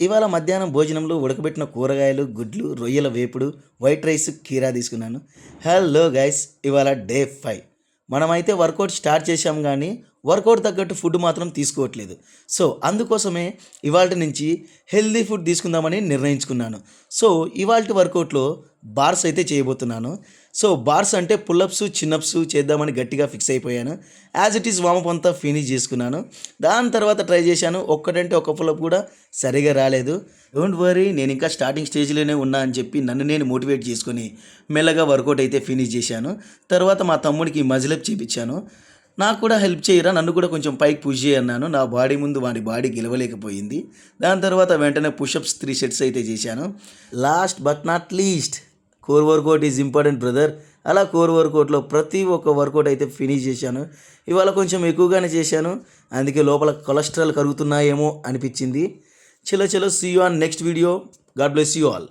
ఇవాళ మధ్యాహ్నం భోజనంలో ఉడకబెట్టిన కూరగాయలు, గుడ్లు, రొయ్యల వేపుడు, వైట్ రైస్, కీరా తీసుకున్నాను. హలో గైస్, ఇవాళ డే 5. మనమైతే వర్కౌట్ స్టార్ట్ చేశాం కానీ వర్కౌట్ తగ్గట్టు ఫుడ్ మాత్రం తీసుకోవట్లేదు. సో అందుకోసమే ఇవాళ నుంచి హెల్దీ ఫుడ్ తీసుకుందామని నిర్ణయించుకున్నాను. సో ఇవాళ వర్కౌట్లో బార్స్ అయితే చేయబోతున్నాను. సో బార్స్ అంటే పుల్లప్స్, చిన్నప్స్ చేద్దామని గట్టిగా ఫిక్స్ అయిపోయాను. యాజ్ ఇట్ ఈస్ వామప్ అంతా ఫినిష్ చేసుకున్నాను. దాని తర్వాత ట్రై చేశాను. ఒక్కటంటే ఒక పుల్లప్ కూడా సరిగా రాలేదు. డోంట్ వరీ, నేను ఇంకా స్టార్టింగ్ స్టేజ్లోనే ఉన్నా అని చెప్పి నన్ను నేను మోటివేట్ చేసుకొని మెల్లగా వర్కౌట్ అయితే ఫినిష్ చేశాను. తర్వాత మా తమ్ముడికి మజిలప్ చేయించాను. నాకు కూడా హెల్ప్ చేయరా, నన్ను కూడా కొంచెం పైకి పుష్ చేయన్నాను. నా బాడీ ముందు వాడి బాడీ గెలవలేకపోయింది. దాని తర్వాత వెంటనే పుషప్స్ 3 సెట్స్ అయితే చేశాను. Last but not least, core work out is important brother. అలా కోర్ వర్కౌట్లో ప్రతి ఒక్క వర్కౌట్ అయితే ఫినిష్ చేశాను. ఇవాళ కొంచెం ఎక్కువగానే చేశాను, అందుకే లోపల కొలెస్ట్రాల్ కరుగుతున్నాయేమో అనిపించింది. చలో see you on next video. God bless you all.